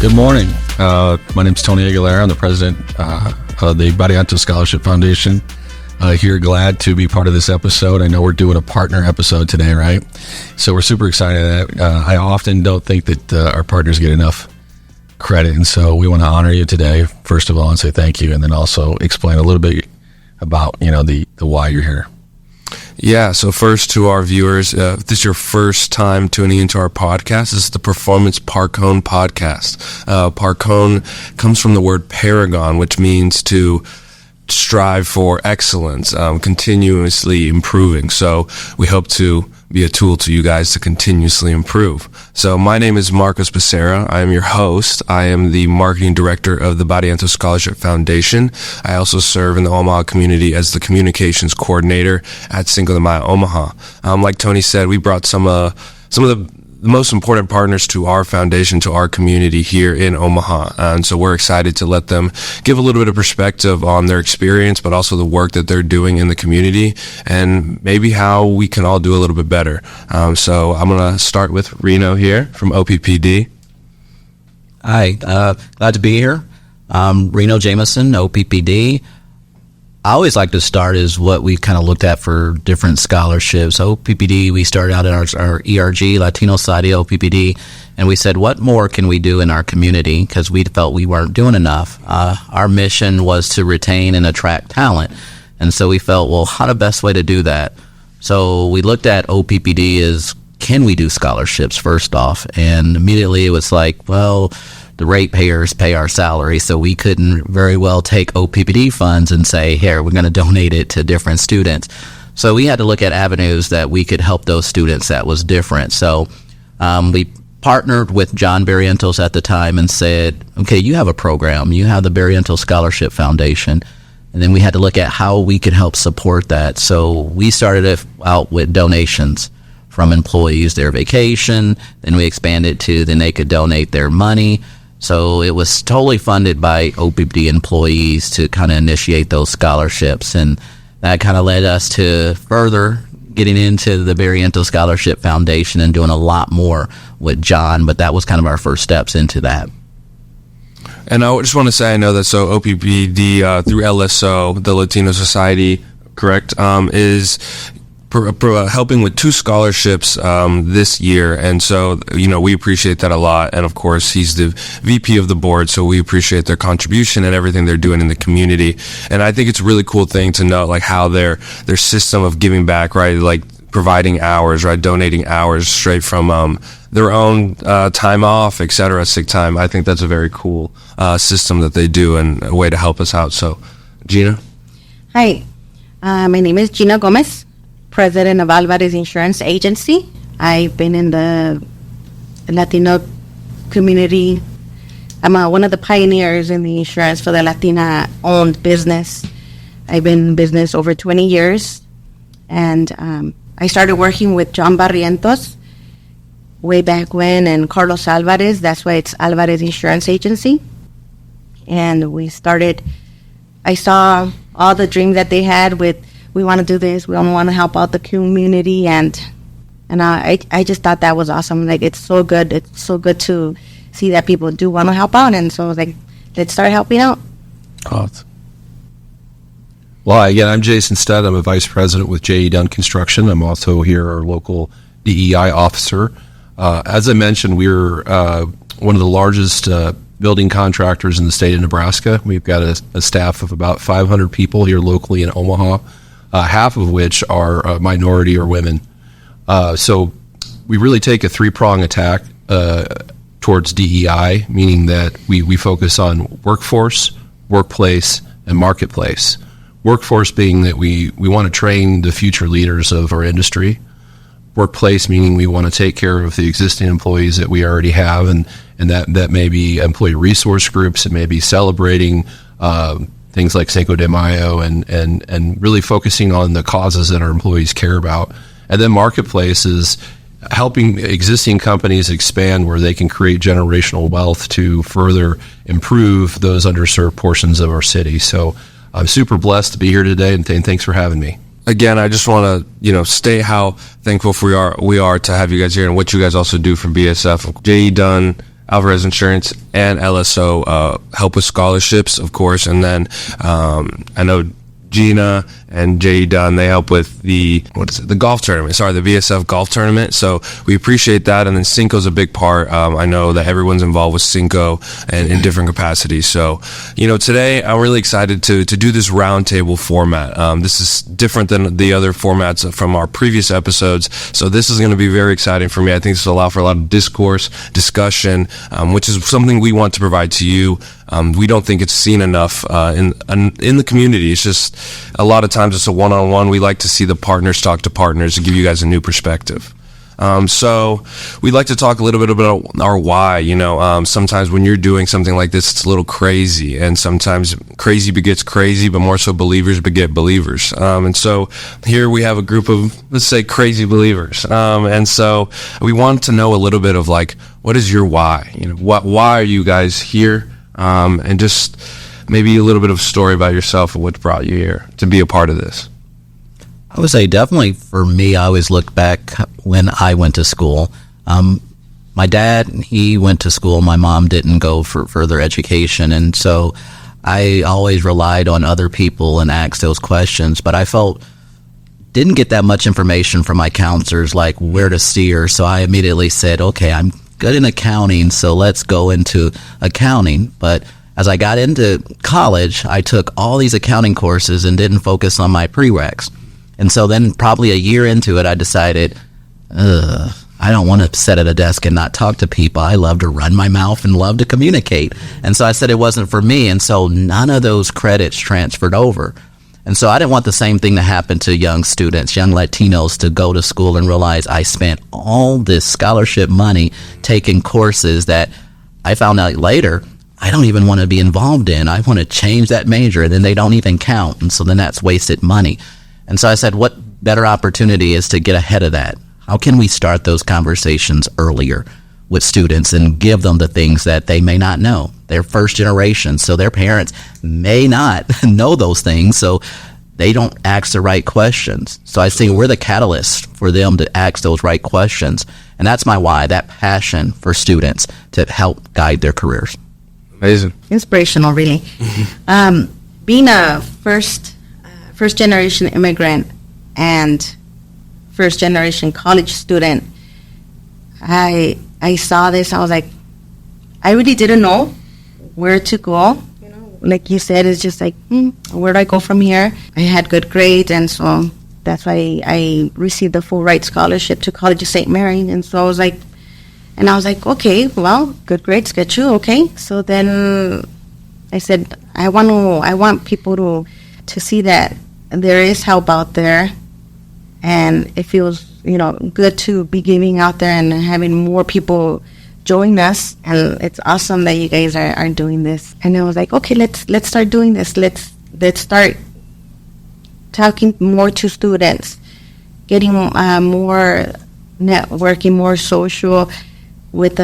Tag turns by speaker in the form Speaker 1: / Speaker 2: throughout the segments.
Speaker 1: Good morning. My name is Tony Aguilera. I'm the president of the Barrientos Scholarship Foundation. Here, glad to be part of this episode. I know we're doing a partner episode today, right? So we're super excited. I often don't think that our partners get enough credit, and so we want to honor you today, first of all, and say thank you, and then also explain a little bit about, the why you're here.
Speaker 2: Yeah, so first to our viewers, if this is your first time tuning into our podcast, this is the Performance Parakone podcast. Parakone comes from the word paragon, which means to strive for excellence, continuously improving. So we hope to be a tool to you guys to continuously improve. So my name is Marcos Becerra. I am your host. I am the marketing director of the Barrientos Scholarship Foundation. I also serve in the Omaha community as the communications coordinator at Cinco de Mayo, Omaha. Like Tony said, we brought some of the most important partners to our foundation, to our community here in Omaha. And so we're excited to let them give a little bit of perspective on their experience, but also the work that they're doing in the community and maybe how we can all do a little bit better. So I'm going to start with Reno here from OPPD.
Speaker 3: Hi, glad to be here. Loreno Jameson, OPPD. I always like to start is what we kind of looked at for different scholarships. OPPD, we started out in our ERG, Latino Society of OPPD, and we said, what more can we do in our community? Because we felt we weren't doing enough. Our mission was to retain and attract talent. And so we felt, well, how the best way to do that? So we looked at OPPD as, can we do scholarships first off? And immediately it was like, well, the ratepayers pay our salary, so we couldn't very well take OPPD funds and say, here, we're going to donate it to different students. So we had to look at avenues that we could help those students that was different. So we partnered with John Barrientos at the time and said, okay, you have a program. You have the Barrientos Scholarship Foundation. And then we had to look at how we could help support that. So we started out with donations from employees, their vacation. Then we expanded to then they could donate their money. So it was totally funded by OPPD employees to kind of initiate those scholarships, and that kind of led us to further getting into the Barrientos Scholarship Foundation and doing a lot more with John, but that was kind of our first steps into that.
Speaker 2: And I just want to say, I know that so OPPD through LSO, the Latino Society, correct, is helping with 2 scholarships this year, and so we appreciate that a lot. And of course, he's the VP of the board, so we appreciate their contribution and everything they're doing in the community. And I think it's a really cool thing to know, like how their system of giving back, right, like providing hours, right, donating hours straight from their own time off, etc., sick time. I think that's a very cool system that they do and a way to help us out. So, Geena.
Speaker 4: Hi, my name is Geena Gomez, president of Alvarez Insurance agency. I've been in the Latino community. I'm one of the pioneers in the insurance for the Latina-owned business. I've been in business over 20 years, and I started working with John Barrientos way back when, and Carlos Alvarez. That's why it's Alvarez Insurance Agency. And I saw all the dreams that they had with, we want to do this, we want to help out the community, and I just thought that was awesome. Like, it's so good to see that people do want to help out, and so I was like, let's start helping out.
Speaker 5: Well, again, I'm Jason Studt. I'm a vice president with JE Dunn Construction. I'm also here, our local DEI officer. As I mentioned, we're one of the largest building contractors in the state of Nebraska. We've got a staff of about 500 people here locally in Omaha, half of which are minority or women. So we really take a 3-prong attack towards DEI, meaning that we focus on workforce, workplace, and marketplace. Workforce being that we want to train the future leaders of our industry. Workplace meaning we want to take care of the existing employees that we already have, and that may be employee resource groups, it may be celebrating things like Cinco de Mayo and really focusing on the causes that our employees care about. And then marketplace is helping existing companies expand where they can create generational wealth to further improve those underserved portions of our city. So I'm super blessed to be here today, and thanks for having me.
Speaker 2: Again, I just want to, state how thankful we are to have you guys here and what you guys also do for BSF. JE Dunn Alvarez Insurance, and LSO help with scholarships, of course. And then I know Geena and JE Dunn, they help with the golf tournament. The BSF golf tournament. So we appreciate that. And then Cinco's a big part. I know that everyone's involved with Cinco and in different capacities. So, today I'm really excited to do this roundtable format. This is different than the other formats from our previous episodes. So this is going to be very exciting for me. I think this will allow for a lot of discourse, discussion, which is something we want to provide to you. We don't think it's seen enough in the community. It's just a lot of times it's a one-on-one. We like to see the partners talk to partners to give you guys a new perspective. So we'd like to talk a little bit about our why. Sometimes when you're doing something like this, it's a little crazy, and sometimes crazy begets crazy, but more so believers beget believers. And so here we have a group of, let's say, crazy believers. And so we want to know a little bit of what is your why? Why are you guys here? And just maybe a little bit of story about yourself and what brought you here to be a part of this.
Speaker 3: I would say definitely for me, I always look back when I went to school. My dad, he went to school. My mom didn't go for further education. And so I always relied on other people and asked those questions. But I didn't get that much information from my counselors, like where to steer. So I immediately said, okay, I'm good in accounting, so let's go into accounting. But as I got into college, I took all these accounting courses and didn't focus on my prereqs. And so then probably a year into it, I decided, I don't want to sit at a desk and not talk to people. I love to run my mouth and love to communicate. And so I said it wasn't for me. And so none of those credits transferred over. And so I didn't want the same thing to happen to young students, young Latinos, to go to school and realize I spent all this scholarship money taking courses that I found out later I don't even want to be involved in. I want to change that major, and then they don't even count. And so then that's wasted money. And so I said, what better opportunity is to get ahead of that? How can we start those conversations earlier with students and give them the things that they may not know? They're first generation, so their parents may not know those things, so they don't ask the right questions. So I think we're the catalyst for them to ask those right questions. And that's my why, that passion for students to help guide their careers.
Speaker 2: Amazing.
Speaker 4: Inspirational, really. Being a first generation immigrant and first generation college student, I saw this. I was like, I really didn't know where to go. Like you said, it's just like, where do I go from here? I had good grades, and so that's why I received the full ride scholarship to College of St. Mary. And so I was like, okay, well, good grades get you, okay. So then I said, I want people to see that there is help out there, and it feels, good to be giving out there and having more people join us. And it's awesome that you guys are doing this. And I was like, okay, let's start doing this. Let's start talking more to students, getting more networking, more social, with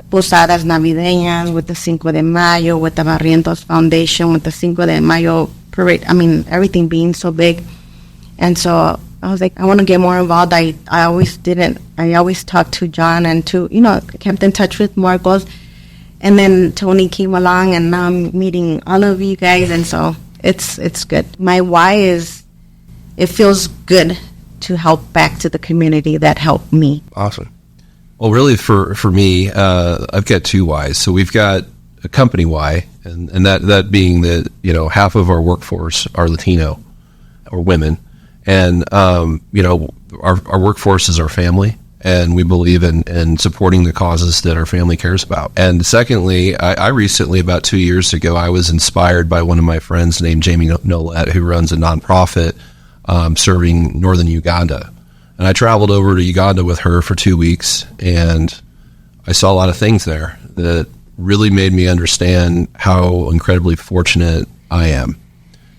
Speaker 4: Posadas Navideñas, with the Cinco de Mayo, with the Barrientos Foundation, with the Cinco de Mayo parade. I mean, everything being so big. And so I was like, I want to get more involved. I always didn't. I always talked to John and kept in touch with Marcos. And then Tony came along, and now I'm meeting all of you guys. And so it's good. My why is, it feels good to help back to the community that helped me.
Speaker 2: Awesome.
Speaker 5: Well, really, for me, I've got two whys. So we've got a company why, and that being that half of our workforce are Latino or women, and our workforce is our family, and we believe in supporting the causes that our family cares about. And secondly, I recently, about 2 years ago, I was inspired by one of my friends named Jamie Nolet, who runs a nonprofit serving northern Uganda. And I traveled over to Uganda with her for 2 weeks, and I saw a lot of things there that really made me understand how incredibly fortunate I am,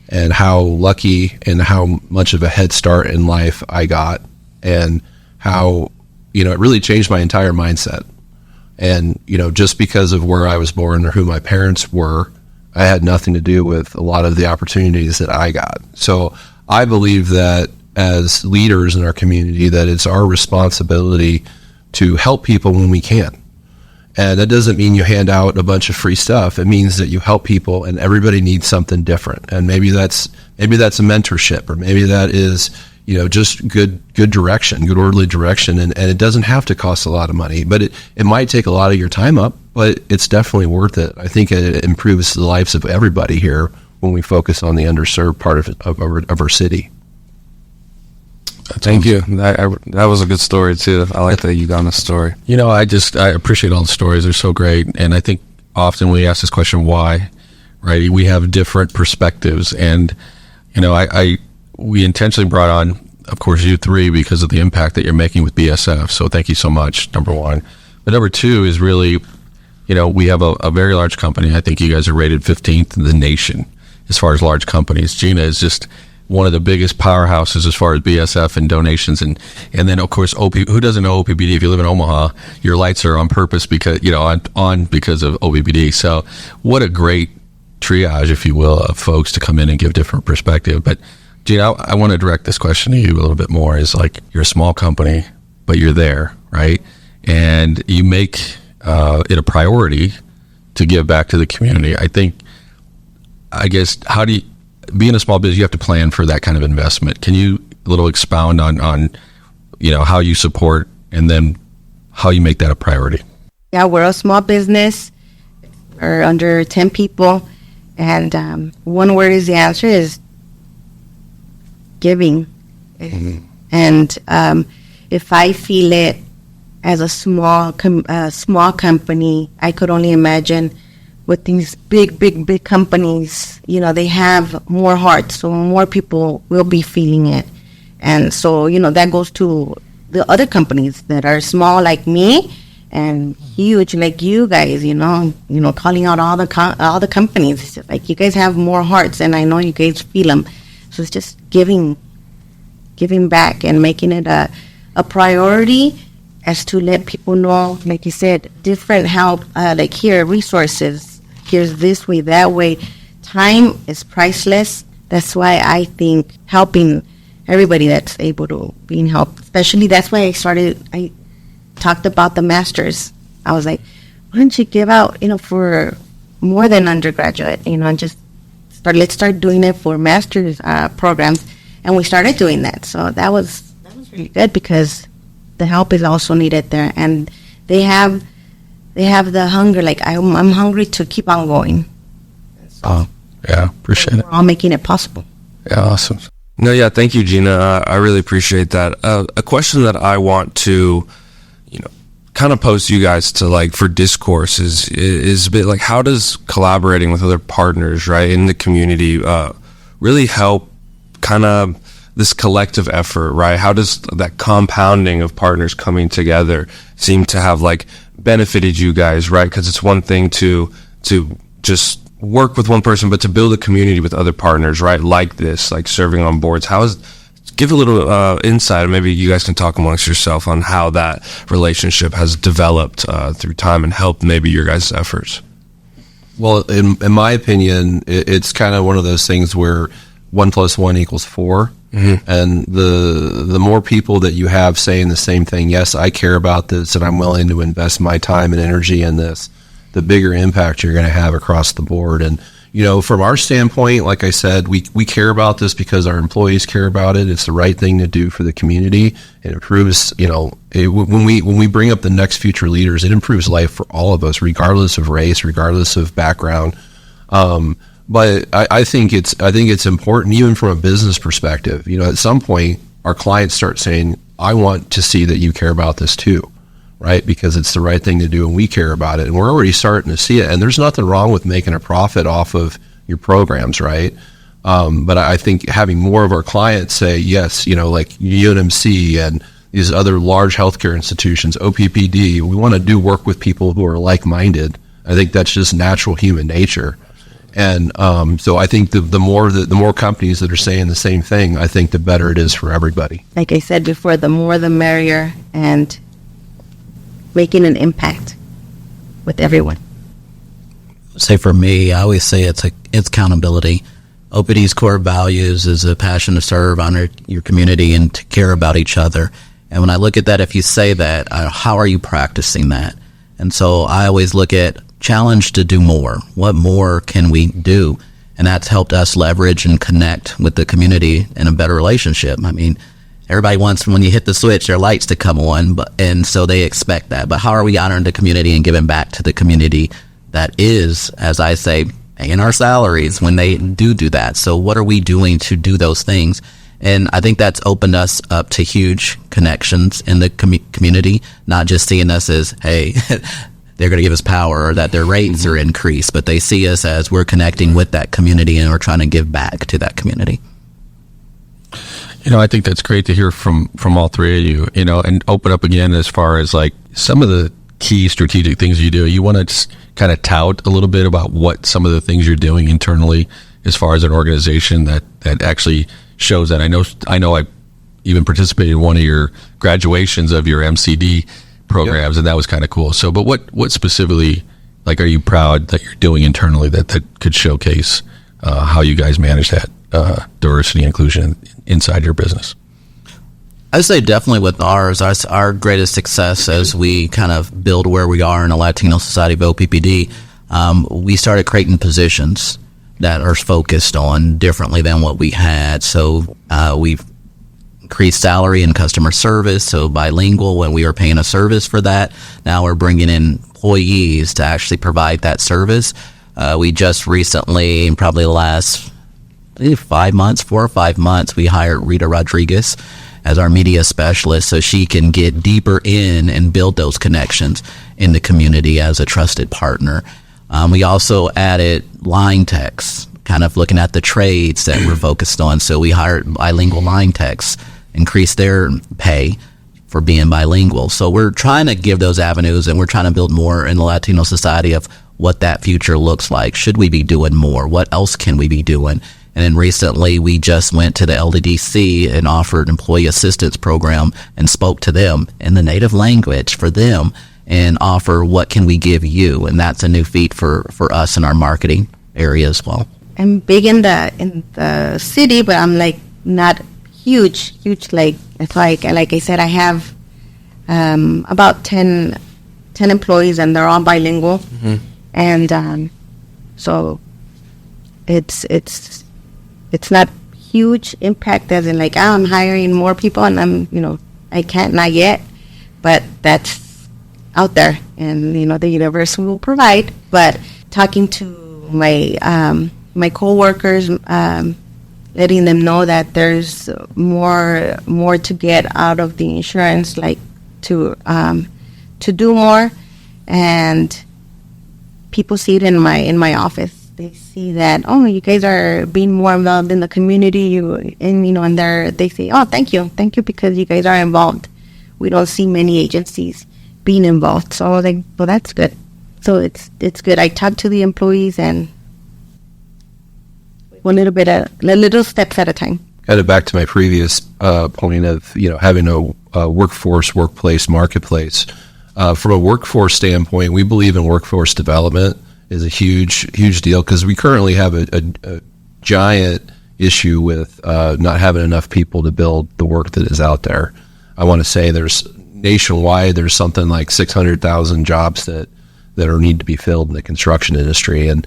Speaker 5: and how lucky and how much of a head start in life I got, and how, it really changed my entire mindset. And, just because of where I was born or who my parents were, I had nothing to do with a lot of the opportunities that I got. So I believe that as leaders in our community, that it's our responsibility to help people when we can. And that doesn't mean you hand out a bunch of free stuff. It means that you help people, and everybody needs something different. And maybe that's a mentorship, or maybe that is, just good direction, good orderly direction. And it doesn't have to cost a lot of money, but it might take a lot of your time up, but it's definitely worth it. I think it improves the lives of everybody here when we focus on the underserved part of our city.
Speaker 2: Thank you. That was a good story too. I like the Uganda story.
Speaker 1: I appreciate all the stories. They're so great. And I think often we ask this question, why, right? We have different perspectives. And, we intentionally brought on, of course, you three because of the impact that you're making with BSF. So thank you so much, number one. But number two is really, we have a very large company. I think you guys are rated 15th in the nation as far as large companies. Geena is just one of the biggest powerhouses as far as BSF and donations, and then of course who doesn't know OPPD? If you live in Omaha, your lights are on purpose because on because of OPPD. So what a great triage, if you will, of folks to come in and give different perspective. But Geena, I want to direct this question to you a little bit more. Is like, you're a small company, but you're there, right? And you make it a priority to give back to the community. I guess, how do you, being a small business, you have to plan for that kind of investment. Can you a little expound on how you support and then how you make that a priority?
Speaker 4: Yeah, we're a small business. We're under 10 people. And one word is the answer is giving. Mm-hmm. And if I feel it as a small company, I could only imagine with these big companies, they have more heart, so more people will be feeling it. And so, that goes to the other companies that are small like me and huge like you guys, calling out all the companies. It's like, you guys have more hearts, and I know you guys feel them. So it's just giving back and making it a priority, as to let people know, like you said, different help, like here, resources. Here's this way, that way. Time is priceless. That's why I think helping everybody that's able to being helped, especially that's why I talked about the masters. I was like, why don't you give out, for more than undergraduate, just let's start doing it for master's programs. And we started doing that. So that was really good, because the help is also needed there. And they have the hunger, like I'm hungry to keep on going.
Speaker 1: Oh, yeah, appreciate it.
Speaker 4: We're all making it possible.
Speaker 1: Yeah, awesome.
Speaker 2: No, yeah, thank you, Geena. I really appreciate that. A question that I want to, kind of pose to you guys to for discourse is a bit like, how does collaborating with other partners, right, in the community really help kind of this collective effort, right? How does that compounding of partners coming together seem to have benefited you guys, right? Because it's one thing to just work with one person, but to build a community with other partners, right? Like this, serving on boards. Give a little insight, maybe you guys can talk amongst yourself on how that relationship has developed through time and helped maybe your guys' efforts.
Speaker 5: Well, in my opinion, it's kind of one of those things where 1 + 1 = 4. Mm-hmm. And the more people that you have saying the same thing, yes, I care about this and I'm willing to invest my time and energy in this, the bigger impact you're going to have across the board. And from our standpoint, like I said, we care about this because our employees care about it. It's the right thing to do for the community. It improves, when we bring up the next future leaders, it improves life for all of us, regardless of race, regardless of background. But I think it's important, even from a business perspective. At some point, our clients start saying, I want to see that you care about this too, right? Because it's the right thing to do and we care about it. And we're already starting to see it. And there's nothing wrong with making a profit off of your programs, right? But I think having more of our clients say, yes, like UNMC and these other large healthcare institutions, OPPD, we want to do work with people who are like-minded. I think that's just natural human nature. And so I think the more companies that are saying the same thing, I think the better it is for everybody.
Speaker 4: Like I said before, the more the merrier, and making an impact with everyone.
Speaker 3: Say for me, I always say it's accountability. OPPD's core values is a passion to serve, honor your community, and to care about each other. And when I look at that, if you say that, how are you practicing that? And so I always look at challenge to do more. What more can we do? And that's helped us leverage and connect with the community in a better relationship. I mean, everybody wants, when you hit the switch, their lights to come on, and so they expect that. But how are we honoring the community and giving back to the community that is, as I say, paying our salaries when they do that? So what are we doing to do those things? And I think that's opened us up to huge connections in the community, not just seeing us as, hey, they're going to give us power or that their rates are increased, but they see us as we're connecting with that community and we're trying to give back to that community.
Speaker 1: I think that's great to hear from all three of you, and open up again as far as like some of the key strategic things you do. You want to just kind of tout a little bit about what some of the things you're doing internally as far as an organization that actually shows that. I know I even participated in one of your graduations of your MCD programs, and that was kind of cool. So, but what specifically, like, are you proud that you're doing internally that could showcase how you guys manage that diversity and inclusion inside your business?
Speaker 3: I'd say definitely with ours, our greatest success as we kind of build where we are in the Latino Society of OPPD, we started creating positions that are focused on differently than what we had. So we've increased salary and customer service, so bilingual when we were paying a service for that. Now we're bringing in employees to actually provide that service. We just recently, in probably the last 4 or 5 months, we hired Rita Rodriguez as our media specialist so she can get deeper in and build those connections in the community as a trusted partner. We also added line techs, kind of looking at the trades that we're focused on. So we hired bilingual line techs, increased their pay for being bilingual. So we're trying to give those avenues, and we're trying to build more in the Latino society of what that future looks like. Should we be doing more? What else can we be doing? And then recently we just went to the LDDC and offered employee assistance program and spoke to them in the native language for them and offer what can we give you. And that's a new feat for us in our marketing area as well.
Speaker 4: I'm big in the city, but I'm like not huge. Like it's like I said, I have about 10 employees, and they're all bilingual, and so it's not huge impact as in like I'm hiring more people, and I can't not yet, but that's out there, and the universe will provide. But talking to my coworkers, letting them know that there's more to get out of the insurance, like to do more, and people see it in my office. They see that, oh, you guys are being more involved in the community, and they say, oh, thank you, because you guys are involved. We don't see many agencies being involved, so well, that's good. So it's good. I talk to the employees, and little steps at a time.
Speaker 5: Kind of back to my previous point of having a workplace marketplace. From a workforce standpoint, we believe in workforce development is a huge deal, because we currently have a giant issue with not having enough people to build the work that is out there. I want to say nationwide there's something like 600,000 jobs that need to be filled in the construction industry. And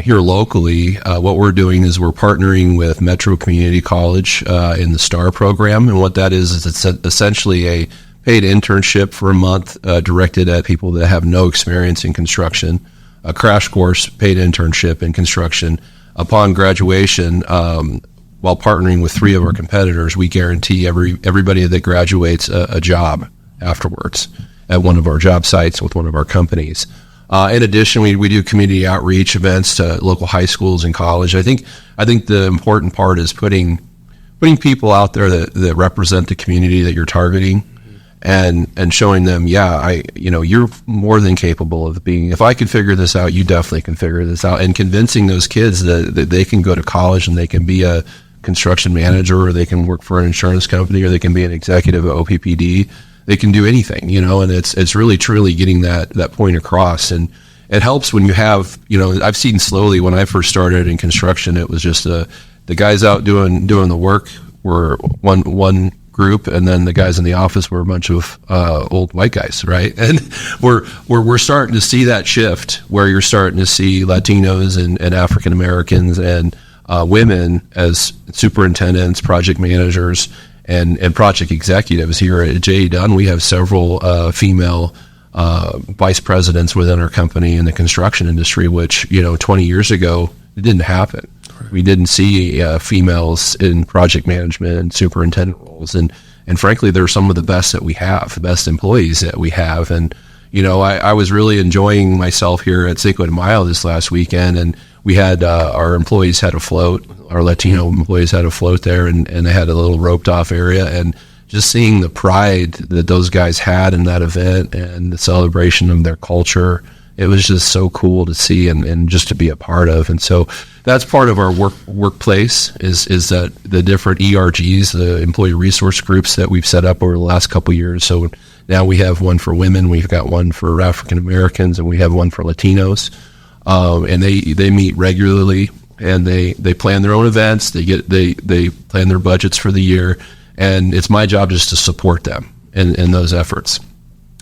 Speaker 5: here locally, what we're doing is we're partnering with Metro Community College in the STAR program. And what that is it's essentially a paid internship for a month directed at people that have no experience in construction, a crash course paid internship in construction. Upon graduation, while partnering with 3 of our competitors, we guarantee everybody that graduates a job afterwards at one of our job sites with one of our companies. In addition, we do community outreach events to local high schools and college. I think the important part is putting people out there that represent the community that you're targeting, and showing them, you're more than capable of being. If I could figure this out, you definitely can figure this out. And convincing those kids that they can go to college and they can be a construction manager, or they can work for an insurance company, or they can be an executive at OPPD. They can do anything, and it's really truly getting that point across. And it helps when you have, I've seen slowly when I first started in construction, it was just the guys out doing the work were one group, and then the guys in the office were a bunch of old white guys, right? And we're starting to see that shift where you're starting to see Latinos and African Americans and women as superintendents, project managers, and project executives. Here at JE Dunn, we have several female vice presidents within our company in the construction industry, which 20 years ago it didn't happen. We didn't see females in project management and superintendent roles, and frankly, they're some of the best that we have, the best employees that we have. And I was really enjoying myself here at Cinco de Mayo this last weekend, and we had our employees had a float, our Latino employees had a float there, and they had a little roped off area, and just seeing the pride that those guys had in that event and the celebration of their culture, it was just so cool to see and just to be a part of. And so that's part of our workplace is that the different ERGs, the employee resource groups that we've set up over the last couple of years. So now we have one for women, we've got one for African Americans, and we have one for Latinos. And they meet regularly, and they plan their own events. They plan their budgets for the year, and it's my job just to support them in those efforts.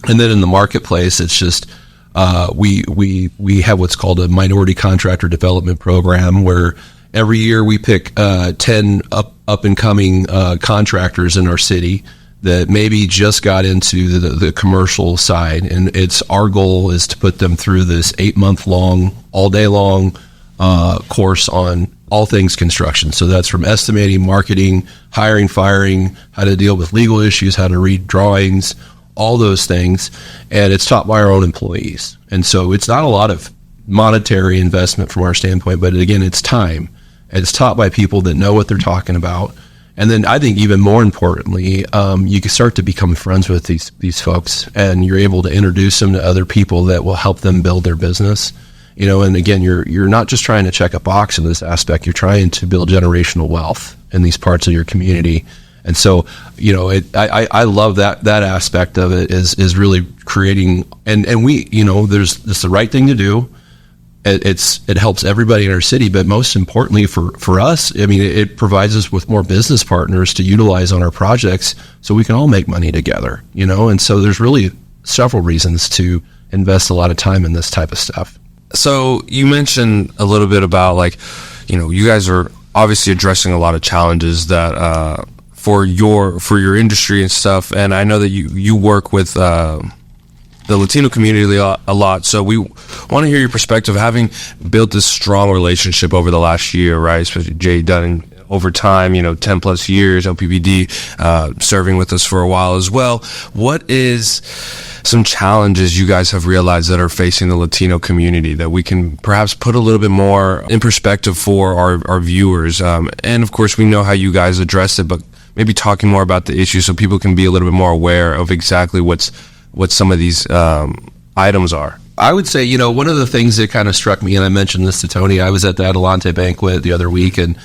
Speaker 5: And then in the marketplace, it's just we have what's called a minority contractor development program, where every year we pick 10 up and coming contractors in our city that maybe just got into the commercial side, and our goal is to put them through this 8-month long, all day long course on all things construction. So that's from estimating, marketing, hiring, firing, how to deal with legal issues, how to read drawings, all those things, and it's taught by our own employees. And so it's not a lot of monetary investment from our standpoint, but again, it's time. It's taught by people that know what they're talking about. And then I think even more importantly, you can start to become friends with these folks, and you're able to introduce them to other people that will help them build their business. And again, you're not just trying to check a box in this aspect, you're trying to build generational wealth in these parts of your community. And so, I love that aspect of it is really creating, and we, it's the right thing to do. It helps everybody in our city, but most importantly for us, it provides us with more business partners to utilize on our projects, so we can all make money together, and so there's really several reasons to invest a lot of time in this type of stuff.
Speaker 2: So you mentioned a little bit about you guys are obviously addressing a lot of challenges that for your industry and stuff, and I know that you work with the Latino community a lot, so we want to hear your perspective, having built this strong relationship over the last year, right? Especially JE Dunn over time, 10 plus years, OPPD serving with us for a while as well. What is some challenges you guys have realized that are facing the Latino community that we can perhaps put a little bit more in perspective for our viewers? And of course, we know how you guys address it, but maybe talking more about the issue so people can be a little bit more aware of exactly what some of these items are.
Speaker 5: I would say, one of the things that kind of struck me, and I mentioned this to Tony, I was at the Adelante banquet the other week, and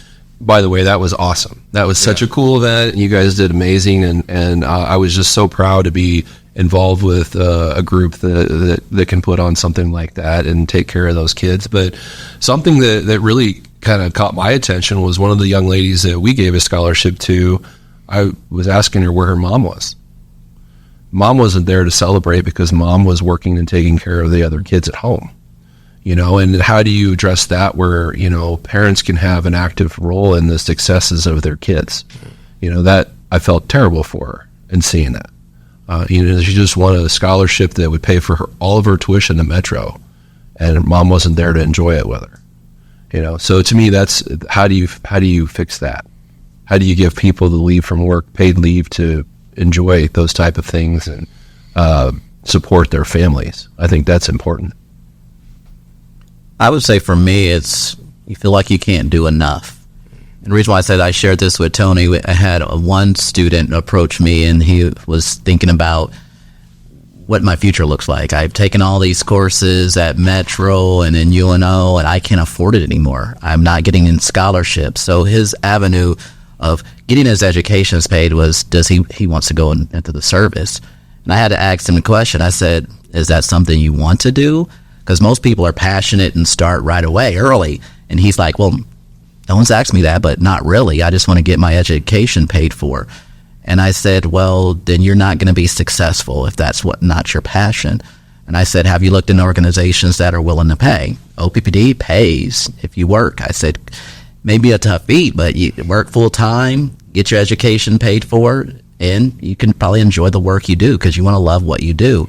Speaker 5: by the way, that was awesome. That was such a cool event, and you guys did amazing, and I was just so proud to be involved with a group that can put on something like that and take care of those kids. But something that really kind of caught my attention was one of the young ladies that we gave a scholarship to. I was asking her where her mom was. Mom wasn't there to celebrate because mom was working and taking care of the other kids at home, and how do you address that where, parents can have an active role in the successes of their kids? That I felt terrible for her in seeing that. She just wanted a scholarship that would pay for all of her tuition to Metro, and mom wasn't there to enjoy it with her. So to me, that's how do you fix that? How do you give people the leave from work, paid leave to enjoy those type of things and support their families? I think that's important.
Speaker 3: I would say for me, it's you feel like you can't do enough. And the reason why I said I shared this with Tony, I had one student approach me, and he was thinking about what my future looks like. I've taken all these courses at Metro and in UNO, and I can't afford it anymore. I'm not getting in scholarships. So his avenue of getting his education paid was, he wants to go into the service. And I had to ask him a question. I said, is that something you want to do? Because most people are passionate and start right away, early. And he's like, well, no one's asked me that, but not really. I just want to get my education paid for. And I said, well, then you're not going to be successful if that's not your passion. And I said, have you looked in organizations that are willing to pay? OPPD pays if you work. I said, maybe a tough beat, but you work full time, get your education paid for, and you can probably enjoy the work you do because you want to love what you do.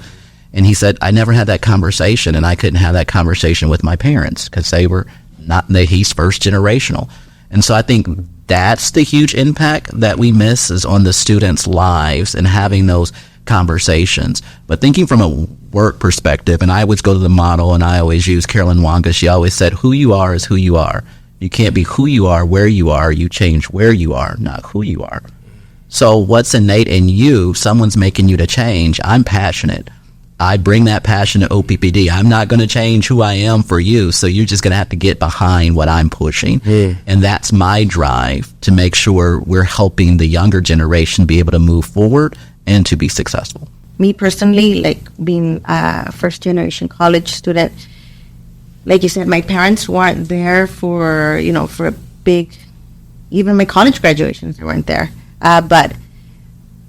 Speaker 3: And he said, I never had that conversation, and I couldn't have that conversation with my parents because they were not, he's first generational. And so I think that's the huge impact that we miss is on the students' lives and having those conversations. But thinking from a work perspective, and I always go to the model, and I always use Carolyn Wonga. She always said, who you are is who you are. You can't be who you are, where you are. You change where you are, not who you are. So what's innate in you, someone's making you to change. I'm passionate. I bring that passion to OPPD. I'm not going to change who I am for you, so you're just going to have to get behind what I'm pushing. And that's my drive to make sure we're helping the younger generation be able to move forward and to be successful.
Speaker 4: Me personally, like being a first-generation college student, like you said, my parents weren't there for, for a big, even my college graduations, they weren't there. But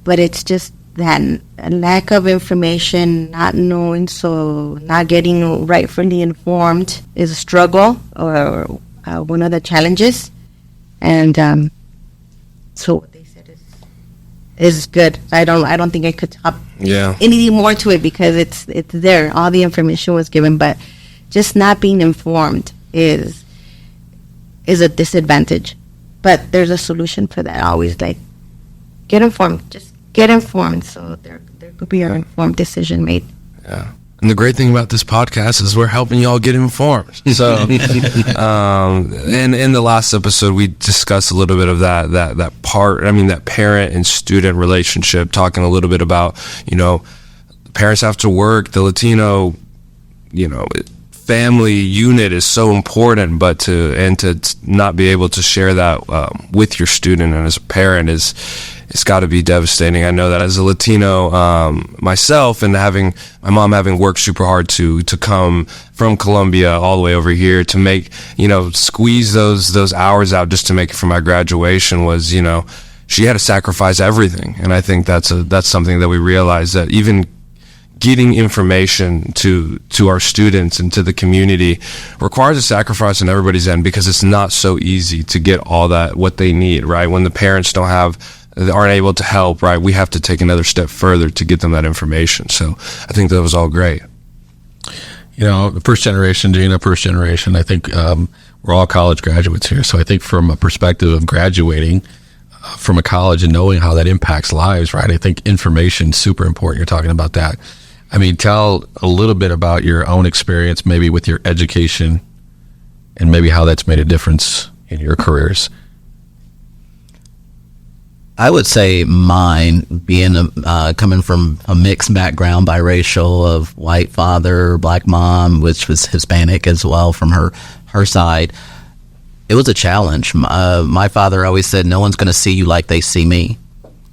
Speaker 4: it's just that a lack of information, not knowing, so not getting rightfully informed is a struggle or one of the challenges. And so what they said is good. I don't think I could top anything more to it because it's there. All the information was given, but just not being informed is a disadvantage. But there's a solution for that. Always like get informed. Just get informed so there could be an informed decision made.
Speaker 2: Yeah. And the great thing about this podcast is we're helping you all get informed. So, in the last episode, we discussed a little bit of that parent and student relationship, talking a little bit about, parents have to work, the Latino, family unit is so important, but to not be able to share that with your student and as a parent it's got to be devastating. I know that as a Latino myself, and my mom having worked super hard to come from Colombia all the way over here to make, squeeze those hours out just to make it for my graduation was, she had to sacrifice everything. And I think that's something that we realize, that even getting information to our students and to the community requires a sacrifice on everybody's end, because it's not so easy to get all that, what they need, right? When the parents aren't able to help, right? We have to take another step further to get them that information. So I think that was all great.
Speaker 1: The first generation, I think we're all college graduates here. So I think from a perspective of graduating from a college and knowing how that impacts lives, right? I think information is super important. You're talking about that. I mean, tell a little bit about your own experience, maybe with your education, and maybe how that's made a difference in your careers.
Speaker 3: I would say mine, being coming from a mixed background, biracial, of white father, black mom, which was Hispanic as well from her side, it was a challenge. My father always said, no one's going to see you like they see me.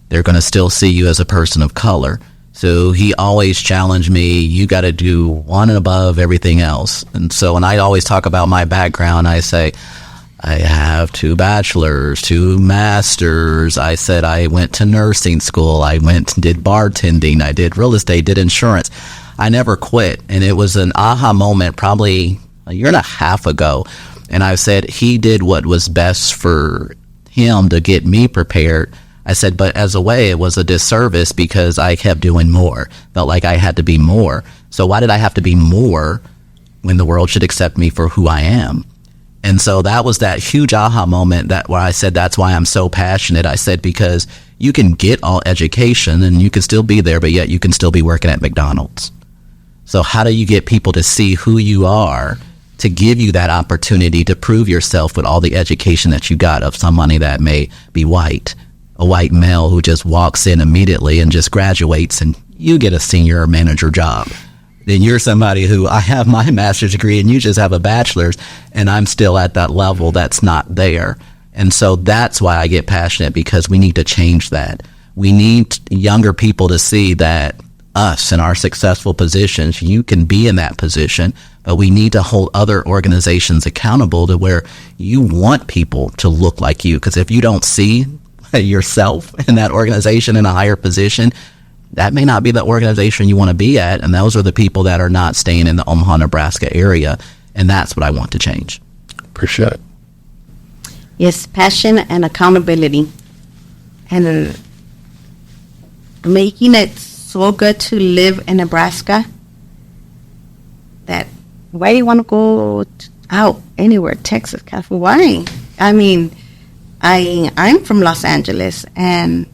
Speaker 3: They're going to still see you as a person of color. So he always challenged me, you got to do one and above everything else. And so when I always talk about my background, I say, I have 2 bachelors, 2 masters. I said I went to nursing school. I went and did bartending. I did real estate, did insurance. I never quit. And it was an aha moment probably a year and a half ago. And I said he did what was best for him to get me prepared. I said, but as a way, it was a disservice because I kept doing more. Felt like I had to be more. So why did I have to be more when the world should accept me for who I am? And so that was that huge aha moment where I said, that's why I'm so passionate. I said, because you can get all education and you can still be there, but yet you can still be working at McDonald's. So how do you get people to see who you are, to give you that opportunity to prove yourself with all the education that you got of somebody that may be white, a white male who just walks in immediately and just graduates and you get a senior or manager job? Then you're somebody who, I have my master's degree and you just have a bachelor's, and I'm still at that level that's not there. And so that's why I get passionate, because we need to change that. We need younger people to see that us in our successful positions, you can be in that position, but we need to hold other organizations accountable to where you want people to look like you. Because if you don't see yourself in that organization in a higher position, that may not be the organization you want to be at. And those are the people that are not staying in the Omaha, Nebraska area. And that's what I want to change.
Speaker 1: Appreciate it.
Speaker 4: Yes, passion and accountability. And making it so good to live in Nebraska that why do you want to go out anywhere, Texas, California? Why? I mean, I'm from Los Angeles, and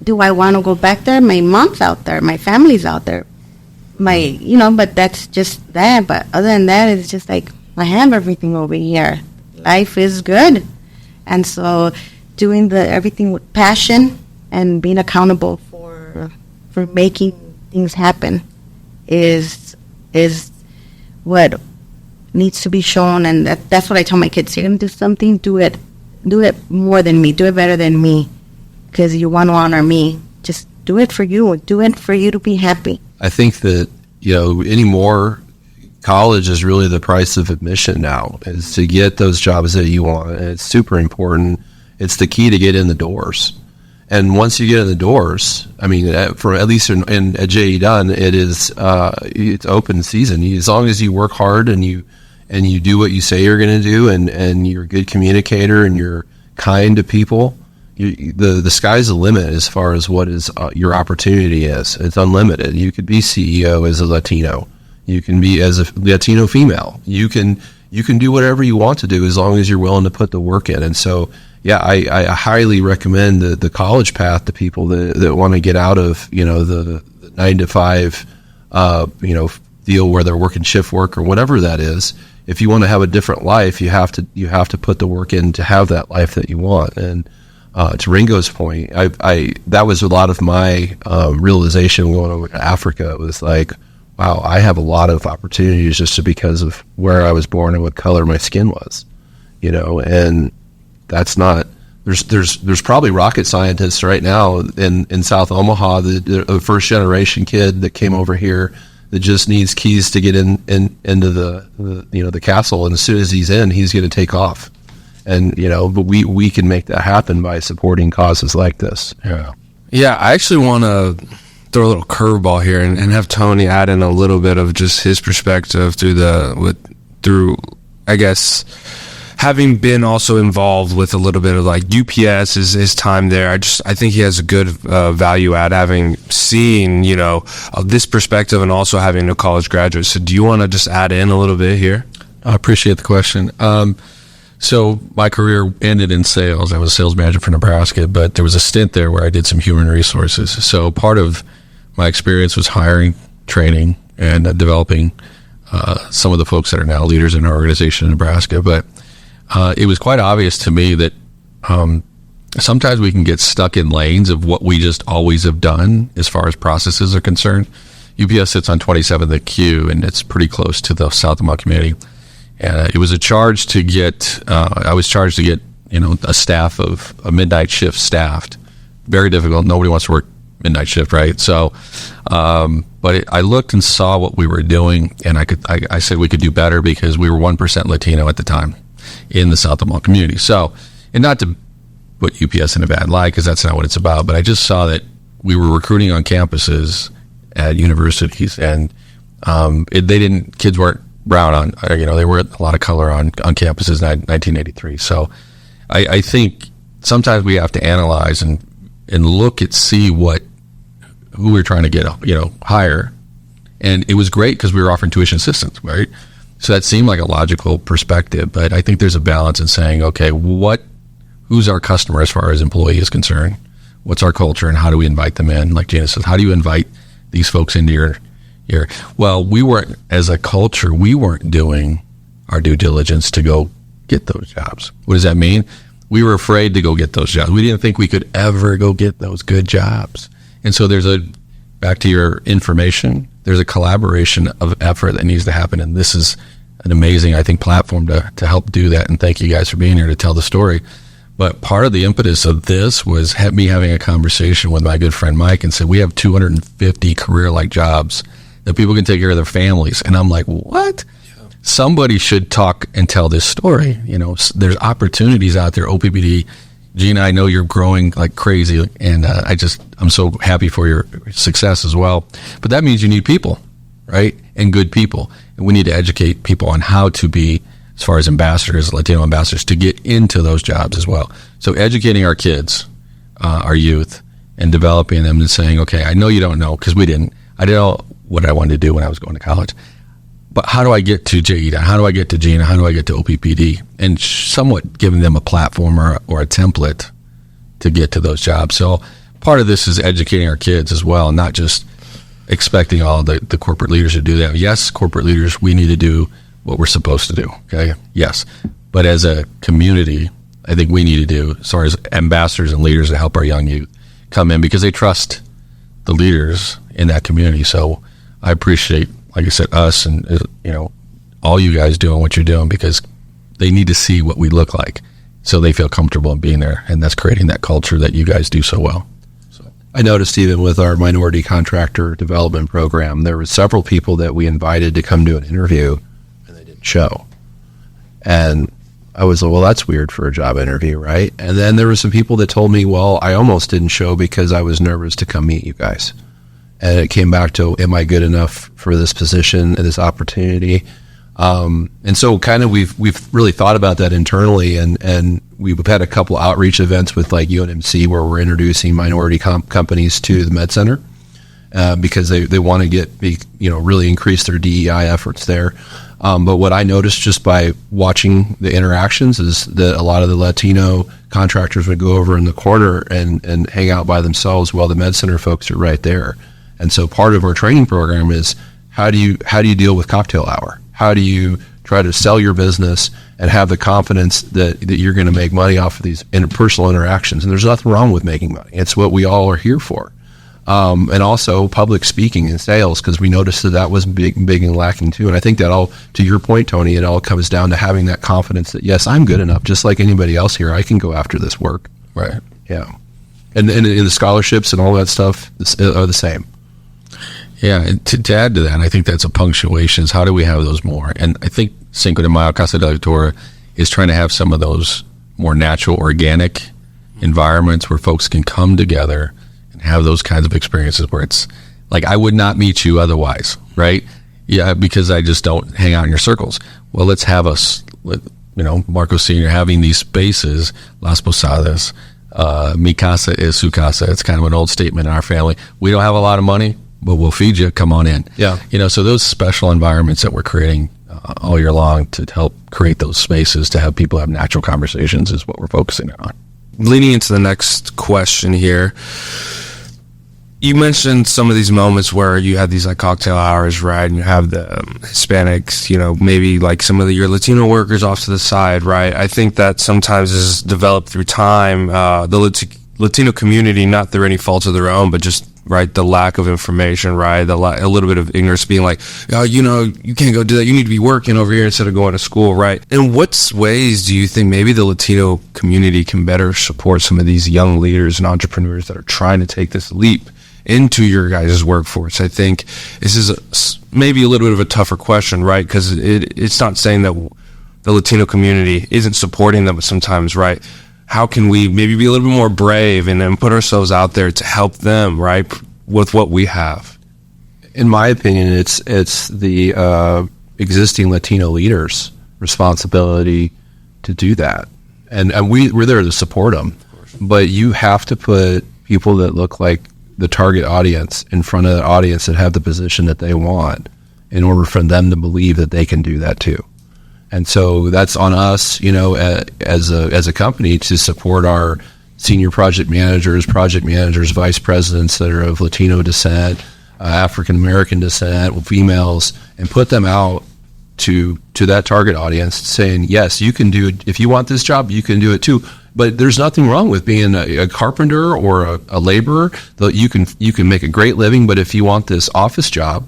Speaker 4: do I want to go back there? My mom's out there, my family's out there, but that's just that. But other than that, it's just like I have everything over here. Life is good, and so doing everything with passion and being accountable for making things happen is what needs to be shown. And that's what I tell my kids: you're gonna do something, do it more than me, do it better than me, because you want to honor me. Just do it for you. Do it for you to be happy.
Speaker 5: I think that, anymore, college is really the price of admission now, is to get those jobs that you want. And it's super important. It's the key to get in the doors. And once you get in the doors, I mean, at least at JE Dunn, it's open season. As long as you work hard and you do what you say you're going to do, and you're a good communicator and you're kind to people, the sky's the limit as far as what is your opportunity is. It's unlimited. You could be CEO as a Latino. You can be as a Latino female. You can do whatever you want to do as long as you're willing to put the work in. And so, yeah, I highly recommend the college path to people that want to get out of the 9 to 5 deal where they're working shift work or whatever that is. If you want to have a different life, you have to put the work in to have that life that you want. And to Ringo's point, that was a lot of my realization going over to Africa. It was like, wow, I have a lot of opportunities just because of where I was born and what color my skin was, and that's not, there's probably rocket scientists right now in South Omaha, the first generation kid that came over here that just needs keys to get into the castle, and as soon as he's in, he's going to take off. And but we can make that happen by supporting causes like this.
Speaker 2: Yeah, I actually want to throw a little curveball here and have Tony add in a little bit of just his perspective through I guess having been also involved with a little bit of like UPS, his time there. I think he has a good value add, having seen this perspective and also having a college graduate. So do you want to just add in a little bit here?
Speaker 1: I appreciate the question. So my career ended in sales. I was a sales manager for Nebraska, but there was a stint there where I did some human resources. So part of my experience was hiring, training, and developing some of the folks that are now leaders in our organization in Nebraska. But it was quite obvious to me that sometimes we can get stuck in lanes of what we just always have done as far as processes are concerned. UPS sits on 27th at Q, and it's pretty close to the South Omaha community. And it was a charge to get, I was charged to get, a staff of a midnight shift staffed. Very difficult. Nobody wants to work midnight shift, right? So, but I looked and saw what we were doing, and I said we could do better because we were 1% Latino at the time in the South Omaha community. So, and not to put UPS in a bad light, because that's not what it's about, but I just saw that we were recruiting on campuses at universities, and kids weren't brown they were a lot of color on campuses in 1983. So I think sometimes we have to analyze and look at who we're trying to get hire. And it was great because we were offering tuition assistance, right? So that seemed like a logical perspective, but I think there's a balance in saying, okay, who's our customer as far as employee is concerned? What's our culture, and how do we invite them in? Like Geena says, how do you invite these folks into your well, we weren't, as a culture, we weren't doing our due diligence to go get those jobs. What does that mean? We were afraid to go get those jobs. We didn't think we could ever go get those good jobs. And so back to your information, there's a collaboration of effort that needs to happen. And this is an amazing, I think, platform to help do that. And thank you guys for being here to tell the story. But part of the impetus of this was me having a conversation with my good friend Mike and said, we have 250 career-like jobs that people can take care of their families. And I'm like, what? Yeah. Somebody should talk and tell this story. There's opportunities out there. OPPD Geena, I know you're growing like crazy, and I'm so happy for your success as well. But that means you need people, right? And good people. And we need to educate people on how to be, as far as ambassadors, Latino ambassadors, to get into those jobs as well. So educating our kids, our youth, and developing them and saying, okay, I know you don't know, because I didn't know what I wanted to do when I was going to college. But how do I get to JE Dunn? How do I get to Geena? How do I get to OPPD? And somewhat giving them a platform or a template to get to those jobs. So part of this is educating our kids as well, not just expecting all the corporate leaders to do that. Yes, corporate leaders, we need to do what we're supposed to do, okay? Yes. But as a community, I think we need to do, as far as ambassadors and leaders, to help our young youth come in, because they trust the leaders in that community. So I appreciate, like I said, us and, all you guys doing what you're doing, because they need to see what we look like so they feel comfortable in being there. And that's creating that culture that you guys do so well.
Speaker 5: I noticed even with our minority contractor development program, there were several people that we invited to come do an interview and they didn't show. And I was like, well, that's weird for a job interview, right? And then there were some people that told me, well, I almost didn't show because I was nervous to come meet you guys. And it came back to, am I good enough for this position and this opportunity? And so kind of we've really thought about that internally, and we've had a couple outreach events with like UNMC where we're introducing minority companies to the Med Center because they want to really increase their DEI efforts there. But what I noticed just by watching the interactions is that a lot of the Latino contractors would go over in the corner and hang out by themselves while the Med Center folks are right there. And so part of our training program is how do you deal with cocktail hour? How do you try to sell your business and have the confidence that you're going to make money off of these interpersonal interactions? And there's nothing wrong with making money. It's what we all are here for. And also public speaking and sales, because we noticed that was big and lacking too. And I think that all, to your point, Tony, it all comes down to having that confidence that, yes, I'm good enough, just like anybody else here. I can go after this work.
Speaker 1: Right.
Speaker 5: Yeah. And the scholarships and all that stuff are the same.
Speaker 1: Yeah, and to add to that, I think that's a punctuation. How do we have those more? And I think Cinco de Mayo, Casa de la Victoria is trying to have some of those more natural, organic environments where folks can come together and have those kinds of experiences where it's like, I would not meet you otherwise, right? Yeah, because I just don't hang out in your circles. Well, let's have us, Marco Sr. having these spaces, Las Posadas, mi casa es su casa. It's kind of an old statement in our family. We don't have a lot of money, but we'll feed you. Come on in.
Speaker 5: Yeah.
Speaker 1: So those special environments that we're creating all year long to help create those spaces to have people have natural conversations is what we're focusing on.
Speaker 2: Leading into the next question here, you mentioned some of these moments where you have these like cocktail hours, right? And you have the Hispanics, maybe like some of your Latino workers off to the side, right? I think that sometimes is developed through time. The Latino community, not through any fault of their own, but just right, the lack of information, right, a little bit of ignorance, being like, oh, you can't go do that. You need to be working over here instead of going to school, right? In what ways do you think maybe the Latino community can better support some of these young leaders and entrepreneurs that are trying to take this leap into your guys' workforce? I think this is maybe a little bit of a tougher question, right? Because it's not saying that the Latino community isn't supporting them, but sometimes, right, how can we maybe be a little bit more brave and then put ourselves out there to help them, right, with what we have?
Speaker 5: In my opinion, it's the existing Latino leaders' responsibility to do that. And we're there to support them. But you have to put people that look like the target audience in front of the audience that have the position that they want in order for them to believe that they can do that too. And so that's on us, as a company to support our senior project managers, vice presidents that are of Latino descent, African American descent, females, and put them out to that target audience saying, yes, you can do it. If you want this job, you can do it too. But there's nothing wrong with being a carpenter or a laborer. You can make a great living, but if you want this office job,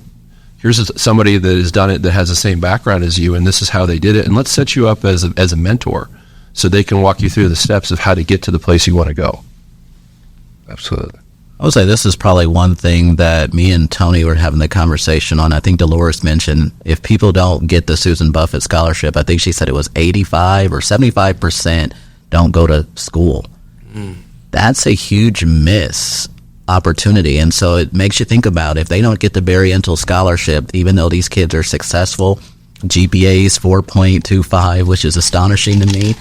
Speaker 5: here's somebody that has done it that has the same background as you, and this is how they did it, and let's set you up as a mentor so they can walk you through the steps of how to get to the place you want to go.
Speaker 2: Absolutely.
Speaker 3: I would say this is probably one thing that me and Tony were having the conversation on. I think Dolores mentioned if people don't get the Susan Buffett scholarship, I think she said it was 85 or 75% don't go to school. That's a huge miss opportunity. And so it makes you think about, if they don't get the Barriental Scholarship, even though these kids are successful, GPAs 4.25, which is astonishing to me,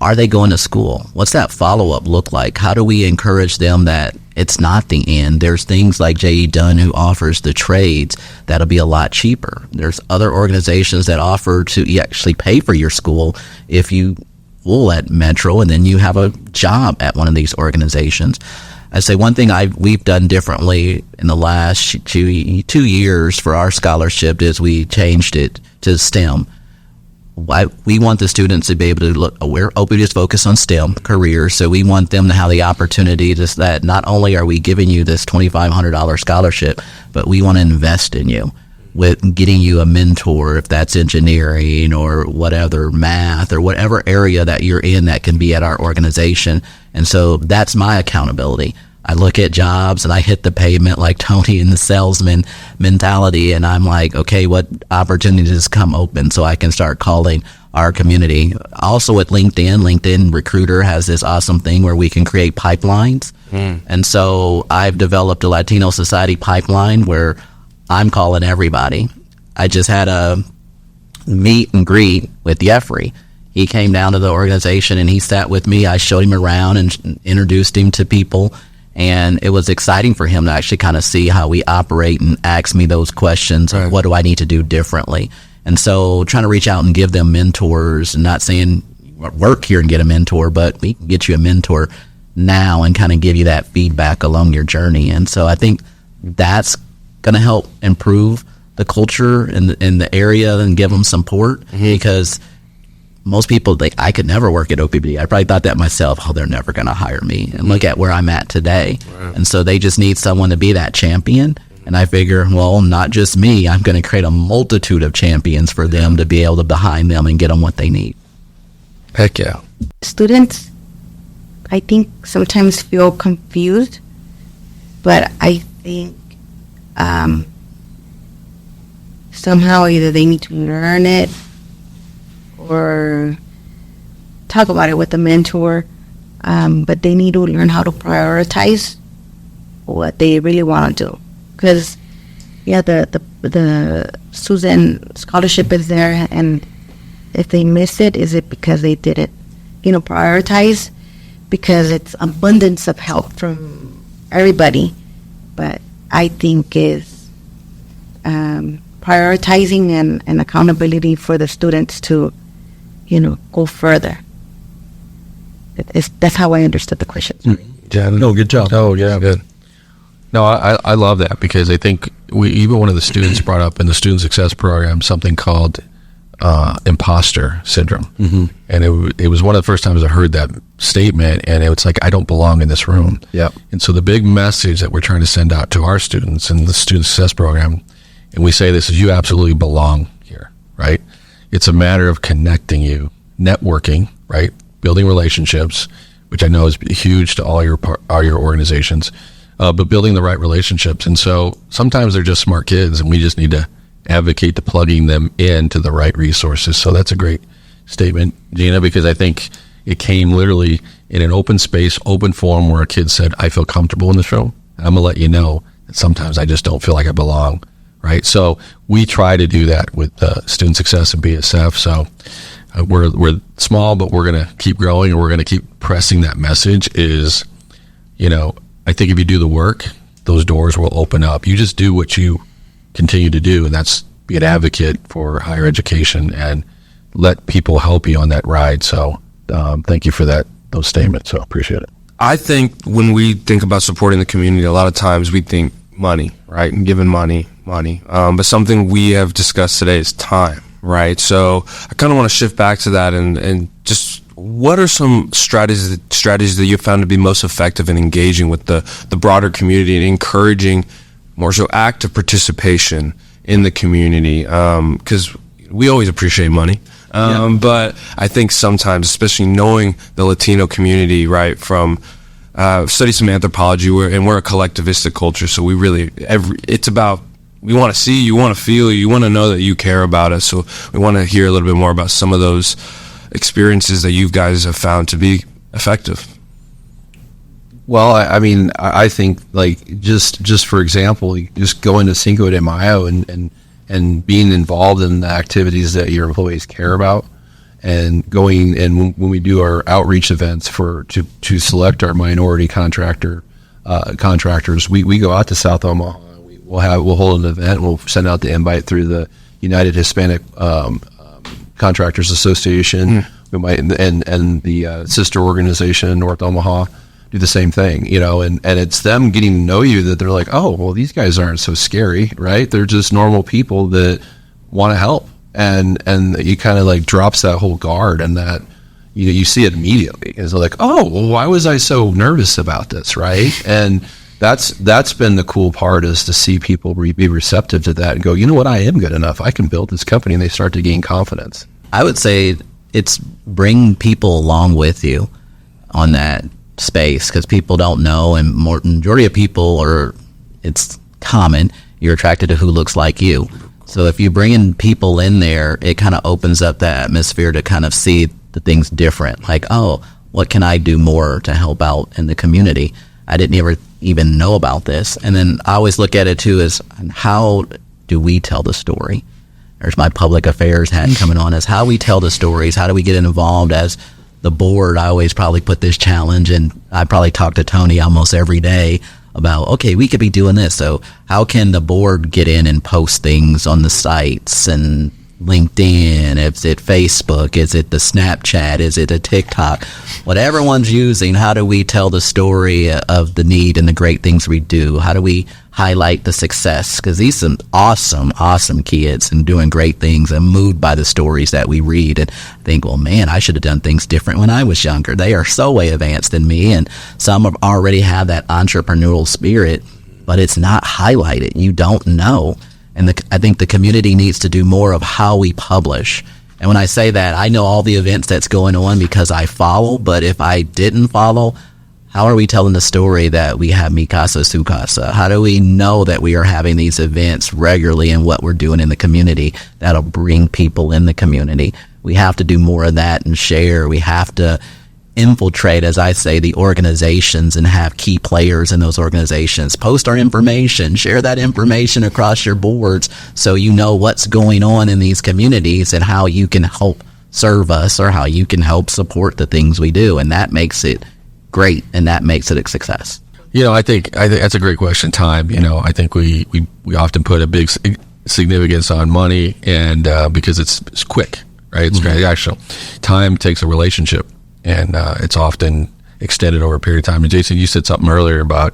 Speaker 3: are they going to school? What's that follow-up look like? How do we encourage them that it's not the end? There's things like JE Dunn, who offers the trades that'll be a lot cheaper. There's other organizations that offer to actually pay for your school if you will at Metro, and then you have a job at one of these organizations. I'd say one thing we've done differently in the last 2 years for our scholarship is we changed it to STEM. We want the students to be able to look, we're OPPD focused on STEM careers, so we want them to have the opportunity to, that not only are we giving you this $2,500 scholarship, but we want to invest in you with getting you a mentor, if that's engineering or whatever, math or whatever area that you're in that can be at our organization. And so that's my accountability. I look at jobs and I hit the pavement like Tony in the salesman mentality, and I'm like, okay, what opportunities come open so I can start calling our community. Also at LinkedIn Recruiter has this awesome thing where we can create pipelines. And so I've developed a Latino Society pipeline where I'm calling everybody. I just had a meet and greet with Jeffrey. He came down to the organization and he sat with me. I showed him around and introduced him to people. And it was exciting for him to actually kind of see how we operate and ask me those questions. Right. What do I need to do differently? And so trying to reach out and give them mentors, and not saying work here and get a mentor, but we can get you a mentor now and kind of give you that feedback along your journey. And so I think that's going to help improve the culture in the area and give them support, because most people think I could never work at OPPD. I probably thought that myself. Oh, they're never going to hire me. And look at where I'm at today. Right. And so they just need someone to be that champion. And I figure, well, not just me. I'm going to create a multitude of champions for them to be able to behind them and get them what they need.
Speaker 2: Heck yeah.
Speaker 4: Students, I think, sometimes feel confused, but I think somehow either they need to learn it or talk about it with a mentor, but they need to learn how to prioritize what they really want to do. Because, yeah, the Susan scholarship is there, and if they miss it, is it because they didn't, prioritize? Because it's abundance of help from everybody, but I think is prioritizing and accountability for the students to go further. That's how I understood the question.
Speaker 5: Jen?
Speaker 1: No, good job.
Speaker 5: Oh, yeah.
Speaker 2: Good.
Speaker 1: No, I love that, because I think even one of the students brought up in the student success program something called imposter syndrome. And it was one of the first times I heard that statement, and it's like, I don't belong in this room.
Speaker 5: Yep.
Speaker 1: And so the big message that we're trying to send out to our students in the student success program, and we say this, is you absolutely belong here, right? It's a matter of connecting you, networking, right? Building relationships, which I know is huge to all your organizations, but building the right relationships. And so sometimes they're just smart kids, and we just need to advocate to plugging them into the right resources. So that's a great statement, Geena, because I think it came literally in an open space, open forum, where a kid said, I feel comfortable in this room. I'm going to let you know that sometimes I just don't feel like I belong. Right. So we try to do that with student success and BSF. So we're small, but we're going to keep growing, and we're going to keep pressing that message is, I think if you do the work, those doors will open up. You just do what you continue to do, and that's be an advocate for higher education and let people help you on that ride. So thank you for those statements. So appreciate it.
Speaker 2: I think when we think about supporting the community, a lot of times we think money, right? And giving money. But something we have discussed today is time, right? So I kind of want to shift back to that and just what are some strategies that you found to be most effective in engaging with the broader community and encouraging more so active participation in the community? Because we always appreciate money. But I think sometimes, especially knowing the Latino community, right, from study some anthropology, we're a collectivistic culture, so we really, it's about, we want to see you, want to feel you, want to know that you care about us. So we want to hear a little bit more about some of those experiences that you guys have found to be effective.
Speaker 5: Well, I mean, I think like just for example, just going to Cinco de Mayo and being involved in the activities that your employees care about, and going and when we do our outreach events to select our minority contractors, we go out to South Omaha. We'll hold an event. We'll send out the invite through the United Hispanic Contractors Association. We might and the sister organization in North Omaha do the same thing, and it's them getting to know you, that they're like, oh, well, these guys aren't so scary, right? They're just normal people that want to help, and you kind of like drops that whole guard, and that you see it immediately. It's like, oh, well, why was I so nervous about this, right? And that's been the cool part, is to see people be receptive to that and go, you know what, I am good enough. I can build this company, and they start to gain confidence.
Speaker 3: I would say it's bring people along with you on that space, because people don't know, and majority of people it's common, you're attracted to who looks like you. So if you bring in people in there, it kind of opens up the atmosphere to kind of see the things different. Like, oh, what can I do more to help out in the community? I didn't ever even know about this. And then I always look at it too as, how do we tell the story? There's my public affairs hat coming on, as how we tell the stories. How do we get involved as the board? I always probably put this challenge, and I probably talk to Tony almost every day about, okay, we could be doing this. So how can the board get in and post things on the sites and LinkedIn? Is it Facebook? Is it the Snapchat? Is it a TikTok? Whatever one's using, how do we tell the story of the need and the great things we do? How do we highlight the success? Because these are some awesome kids and doing great things, and moved by the stories that we read and think, well, man, I should have done things different when I was younger. They are so way advanced than me, and some already have that entrepreneurial spirit, but it's not highlighted. You don't know. And I think the community needs to do more of how we publish. And when I say that, I know all the events that's going on because I follow, but if I didn't follow, how are we telling the story that we have Mi Casa, Su Casa? How do we know that we are having these events regularly and what we're doing in the community that'll bring people in the community? We have to do more of that and share. We have to infiltrate, as I say, the organizations and have key players in those organizations. Post our information, share that information across your boards so you know what's going on in these communities and how you can help serve us or how you can help support the things we do. And that makes it great, and that makes it a success.
Speaker 1: I think that's a great question. Time, I think we often put a big significance on money, and because it's quick, right? It's transactional. Time takes a relationship, and it's often extended over a period of time. And Jason, you said something earlier about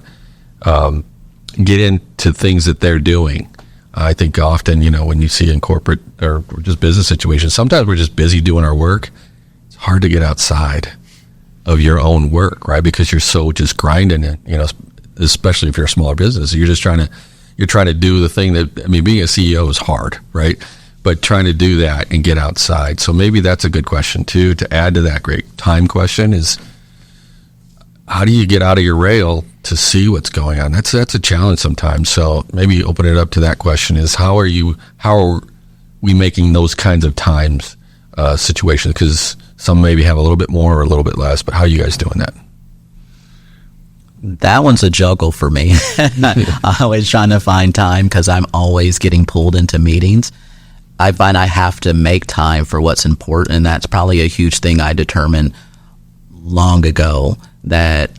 Speaker 1: get into things that they're doing. I think often, when you see in corporate or just business situations, sometimes we're just busy doing our work. It's hard to get outside of your own work, right? Because you're so just grinding it, especially if you're a smaller business. You're trying to do the thing that, being a CEO is hard, right? But trying to do that and get outside. So maybe that's a good question too, to add to that great time question, is how do you get out of your rail to see what's going on? That's a challenge sometimes. So maybe open it up to that question, is how are we making those kinds of times situations? Because some maybe have a little bit more or a little bit less, but how are you guys doing that?
Speaker 3: That one's a juggle for me. I'm always trying to find time because I'm always getting pulled into meetings. I find I have to make time for what's important, and that's probably a huge thing I determined long ago, that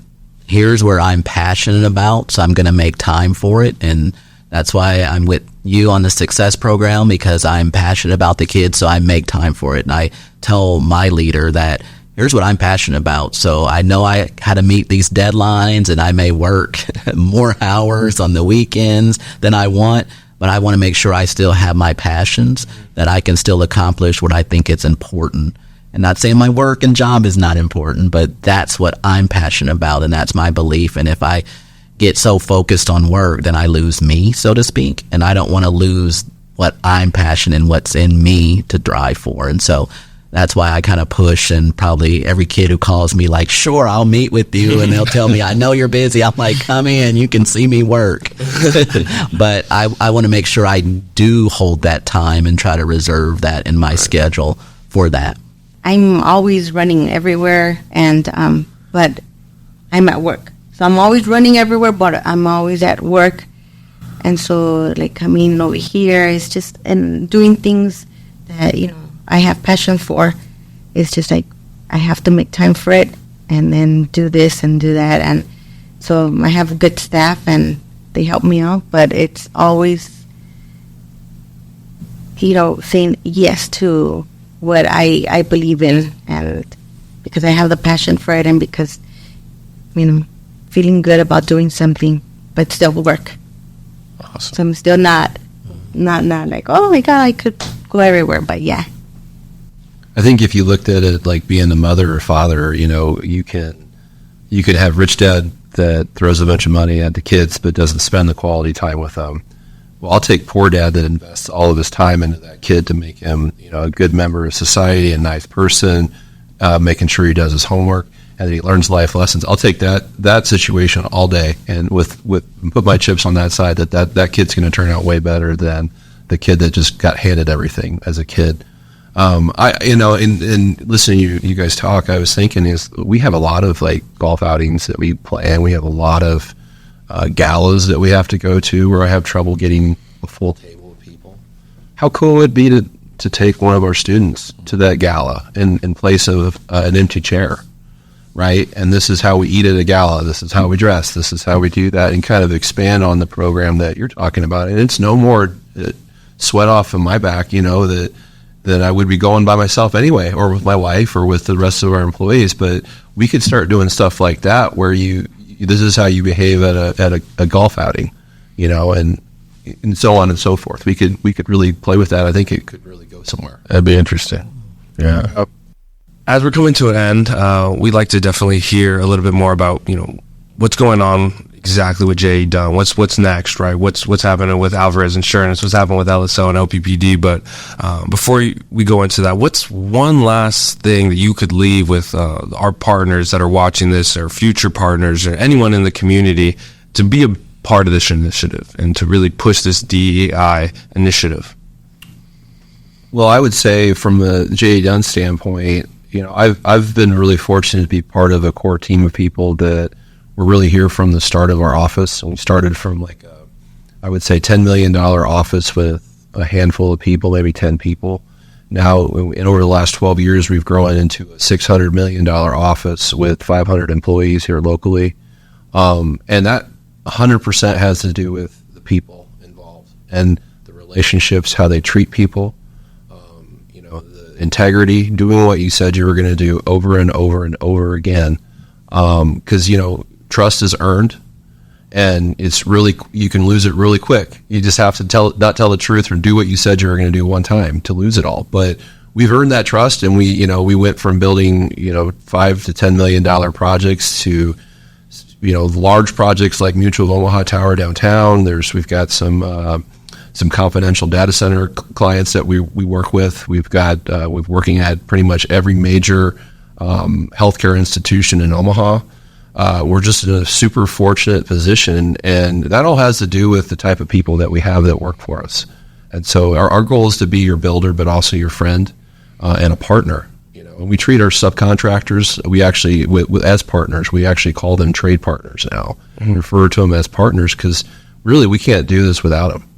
Speaker 3: here's where I'm passionate about, so I'm going to make time for it. And that's why I'm with you on the success program, because I'm passionate about the kids, so I make time for it. And I tell my leader that here's what I'm passionate about. So I know I had to meet these deadlines, and I may work more hours on the weekends than I want, but I want to make sure I still have my passions, that I can still accomplish what I think is important. And not saying my work and job is not important, but that's what I'm passionate about, and that's my belief. And if I get so focused on work, then I lose me, so to speak. And I don't want to lose what I'm passionate and what's in me to drive for. And so that's why I kind of push, and probably every kid who calls me like, sure, I'll meet with you. And they'll tell me, I know you're busy. I'm like, come in, you can see me work. But I want to make sure I do hold that time and try to reserve that in my schedule for that.
Speaker 4: I'm always running everywhere, and but I'm at work. So I'm always running everywhere, but I'm always at work. And so, like, coming over here is just, and doing things that, I have passion for. It's just like, I have to make time for it and then do this and do that. And so I have a good staff and they help me out, but it's always, saying yes to what I believe in, and because I have the passion for it, and because, feeling good about doing something, but still work.
Speaker 1: Awesome.
Speaker 4: So I'm still not like, oh my God, I could go everywhere, but yeah.
Speaker 5: I think if you looked at it like being a mother or father, you could have rich dad that throws a bunch of money at the kids but doesn't spend the quality time with them. Well, I'll take poor dad that invests all of his time into that kid to make him, a good member of society, a nice person, making sure he does his homework and that he learns life lessons. I'll take that situation all day, and with put my chips on that side that kid's going to turn out way better than the kid that just got handed everything as a kid. In listening to you guys talk, I was thinking we have a lot of like golf outings that we plan. We have a lot of galas that we have to go to where I have trouble getting a full table of people. How cool would it be to take one of our students to that gala in place of an empty chair, right? And this is how we eat at a gala. This is how we dress. This is how we do that, and kind of expand on the program that you're talking about. And it's no more sweat off of my back, that I would be going by myself anyway, or with my wife, or with the rest of our employees. But we could start doing stuff like that where this is how you behave at a golf outing, and so on and so forth. We could really play with that. I think it could really go somewhere.
Speaker 1: That'd be interesting. Yeah.
Speaker 2: As we're coming to an end, we'd like to definitely hear a little bit more about, what's going on exactly with JE Dunn. What's next, right? What's happening with Alvarez Insurance? What's happening with LSO and OPPD? But before we go into that, what's one last thing that you could leave with our partners that are watching this, or future partners, or anyone in the community, to be a part of this initiative and to really push this DEI initiative?
Speaker 5: Well, I would say from the JE Dunn standpoint, I've been really fortunate to be part of a core team of people that were really here from the start of our office. We started from I would say $10 million office with a handful of people, maybe 10 people. Now, and over the last 12 years, we've grown into a $600 million office with 500 employees here locally. And that 100% has to do with the people involved and the relationships, how they treat people, the integrity, doing what you said you were going to do over and over and over again. Because, trust is earned, and you can lose it really quick. You just have to not tell the truth or do what you said you were going to do one time to lose it all. But we've earned that trust, and we went from building, $5 to $10 million projects to, large projects like Mutual of Omaha Tower downtown. We've got some confidential data center clients that we work with. We're working at pretty much every major healthcare institution in Omaha. We're just in a super fortunate position, and that all has to do with the type of people that we have that work for us. And so our goal is to be your builder, but also your friend and a partner. And we treat our subcontractors, we actually, as partners, we actually call them trade partners now. Mm-hmm. Refer to them as partners because really we can't do this without them.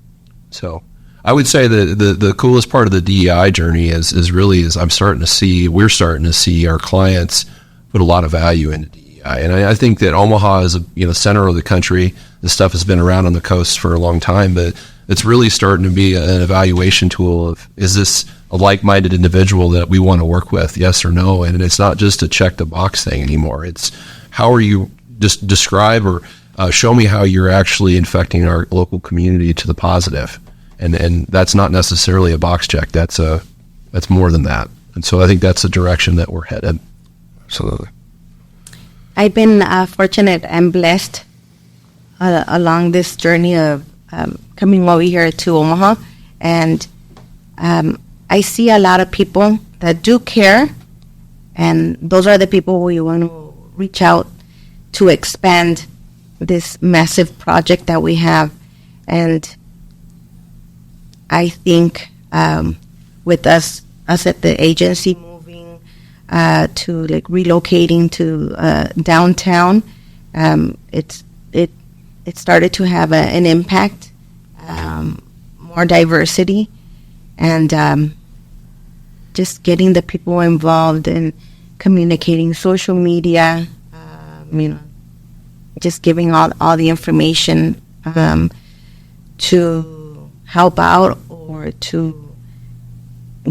Speaker 5: So I would say that the coolest part of the DEI journey is we're starting to see our clients put a lot of value into DEI. And I think that Omaha is a center of the country. This stuff has been around on the coast for a long time, but it's really starting to be an evaluation tool of, is this a like-minded individual that we want to work with, yes or no? And it's not just a check the box thing anymore. It's how are you just describe or show me how you're actually infecting our local community to the positive. And that's not necessarily a box check. That's more than that. And so I think that's the direction that we're headed.
Speaker 2: Absolutely.
Speaker 4: I've been fortunate and blessed along this journey of coming over here to Omaha, and I see a lot of people that do care, and those are the people we want to reach out to expand this massive project that we have. And I think with us at the agency moving to like relocating to downtown, It started to have an impact, more diversity, and just getting the people involved in communicating, social media, just giving all the information to help out or to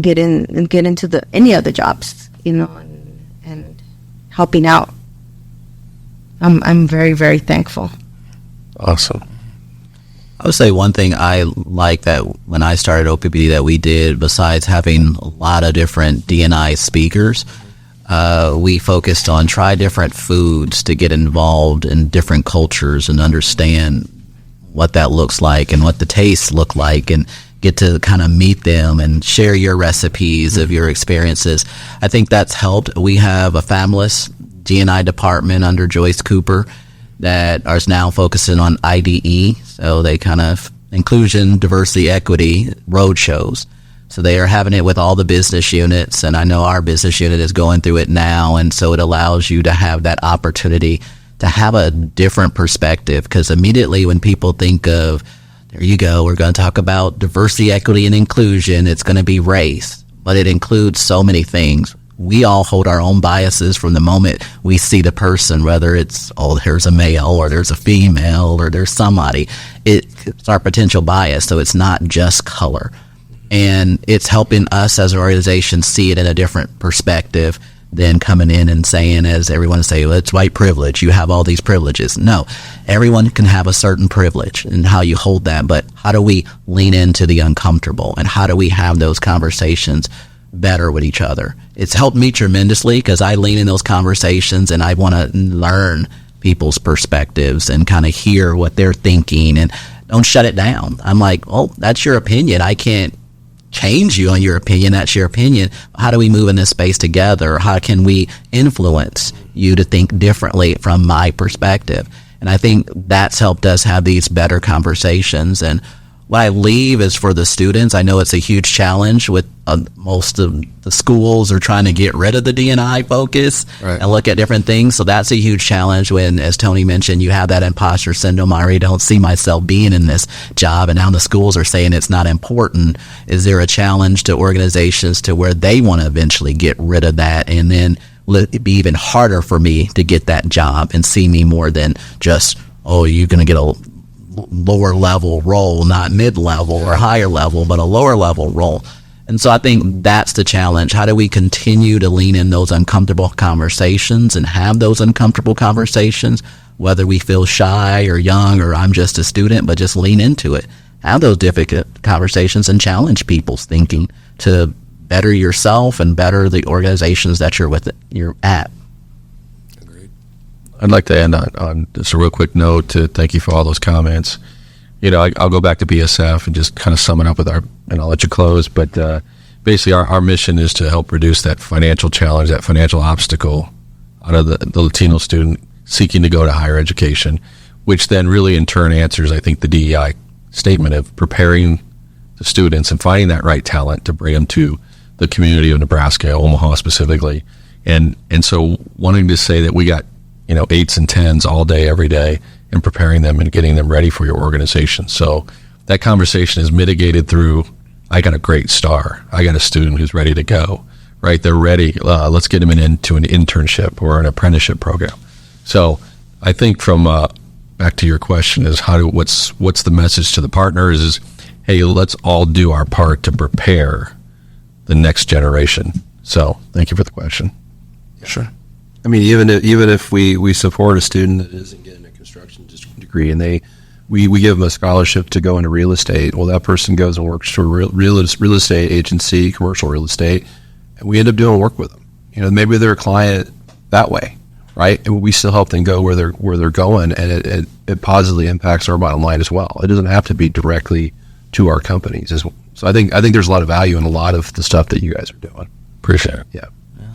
Speaker 4: get into any of the jobs, and helping out. I'm very, very thankful.
Speaker 5: Awesome.
Speaker 3: I would say one thing I like that when I started OPPD that we did, besides having a lot of different D&I speakers, we focused on try different foods to get involved in different cultures and understand what that looks like and what the tastes look like, and get to kind of meet them and share your recipes of your experiences. I think that's helped. We have a fabulous D&I department under Joyce Cooper that is now focusing on IDE, so they kind of inclusion, diversity, equity road shows. So they are having it with all the business units, and I know our business unit is going through it now, and so it allows you to have that opportunity to have a different perspective, because immediately when people think of, there you go, we're going to talk about diversity, equity, and inclusion, it's going to be race, but it includes so many things. We all hold our own biases from the moment we see the person, whether it's, there's a male or there's a female or there's somebody. It's our potential bias, so it's not just color. And it's helping us as an organization see it in a different perspective than coming in and saying, as everyone say, well, it's white privilege, you have all these privileges. No, everyone can have a certain privilege and how you hold that, but how do we lean into the uncomfortable, and how do we have those conversations better with each other? It's helped me tremendously, because I lean in those conversations and I want to learn people's perspectives and kind of hear what they're thinking, and don't shut it down. I'm like, that's your opinion. I can't change you on your opinion. That's your opinion. How do we move in this space together? How can we influence you to think differently from my perspective? And I think that's helped us have these better conversations. And what I leave is for the students. I know it's a huge challenge with most of the schools are trying to get rid of the D&I focus and look at different things. So that's a huge challenge when, as Tony mentioned, you have that imposter syndrome. I already don't see myself being in this job, and now the schools are saying it's not important. Is there a challenge to organizations to where they want to eventually get rid of that, and then it'd be even harder for me to get that job and see me more than just, you're going to get a lower level role, not mid-level or higher level, but a lower level role. And so I think that's the challenge. How do we continue to lean in those uncomfortable conversations and have those uncomfortable conversations, whether we feel shy or young or I'm just a student, but just lean into it. Have those difficult conversations and challenge people's thinking to better yourself and better the organizations that you're at.
Speaker 1: I'd like to end on just a real quick note to thank you for all those comments. I'll go back to BSF and just kind of sum it up and I'll let you close. But basically, our mission is to help reduce that financial challenge, that financial obstacle out of the Latino student seeking to go to higher education, which then really in turn answers, I think, the DEI statement of preparing the students and finding that right talent to bring them to the community of Nebraska, Omaha specifically. And so wanting to say that we got 8s and 10s all day, every day, and preparing them and getting them ready for your organization. So that conversation is mitigated through, I got a great star. I got a student who's ready to go, right? They're ready. Let's get them into an internship or an apprenticeship program. So I think from back to your question is what's the message to the partners is, hey, let's all do our part to prepare the next generation. So thank you for the question.
Speaker 5: Yeah. Sure. I mean, even if we support a student that isn't getting a construction degree and we give them a scholarship to go into real estate, well, that person goes and works for a real estate agency, commercial real estate, and we end up doing work with them. Maybe they're a client that way, right? And we still help them go where they're going, and it positively impacts our bottom line as well. It doesn't have to be directly to our companies as well. So I think there's a lot of value in a lot of the stuff that you guys are doing.
Speaker 1: Appreciate it.
Speaker 5: Yeah.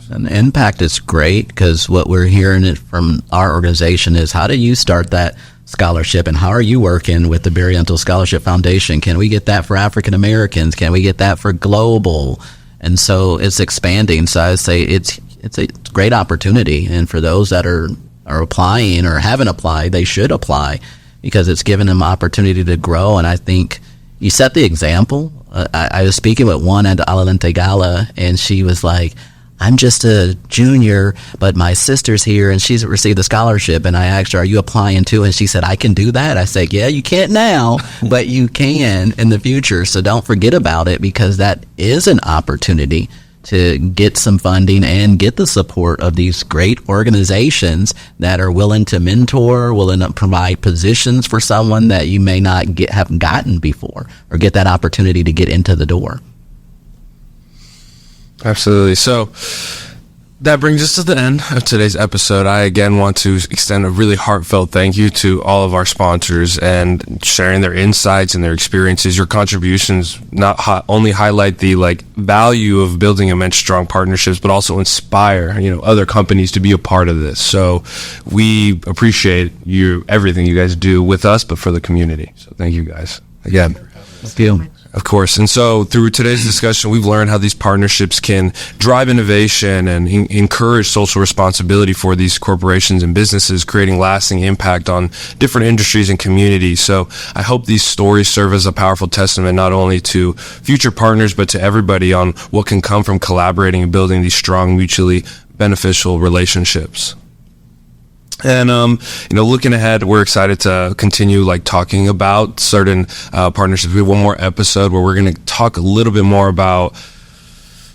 Speaker 3: And the impact is great, because what we're hearing from our organization is, how do you start that scholarship, and how are you working with the Barriental Scholarship Foundation? Can we get that for African Americans? Can we get that for global? And so it's expanding. So I say it's a great opportunity. And for those that are are applying or haven't applied, they should apply, because it's given them opportunity to grow. And I think you set the example. I was speaking with one at the Alalente Gala, and she was like, I'm just a junior, but my sister's here and she's received a scholarship. And I asked her, are you applying too? And she said, I can do that. I said, yeah, you can't now, but you can in the future. So don't forget about it, because that is an opportunity to get some funding and get the support of these great organizations that are willing to mentor, willing to provide positions for someone that you may not have gotten before, or get that opportunity to get into the door.
Speaker 2: Absolutely. So that brings us to the end of today's episode. I again want to extend a really heartfelt thank you to all of our sponsors and sharing their insights and their experiences. Your contributions not only highlight the value of building immense strong partnerships, but also inspire other companies to be a part of this. So we appreciate everything you guys do with us, but for the community. So thank you guys again.
Speaker 3: Thank you.
Speaker 2: Of course. And so through today's discussion, we've learned how these partnerships can drive innovation and encourage social responsibility for these corporations and businesses, creating lasting impact on different industries and communities. So I hope these stories serve as a powerful testament not only to future partners, but to everybody on what can come from collaborating and building these strong, mutually beneficial relationships. And, looking ahead, we're excited to continue talking about certain partnerships. We have one more episode where we're going to talk a little bit more about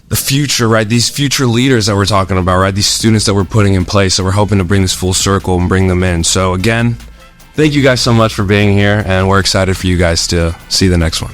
Speaker 2: the future, right? These future leaders that we're talking about, right? These students that we're putting in place. So we're hoping to bring this full circle and bring them in. So again, thank you guys so much for being here, and we're excited for you guys to see the next one.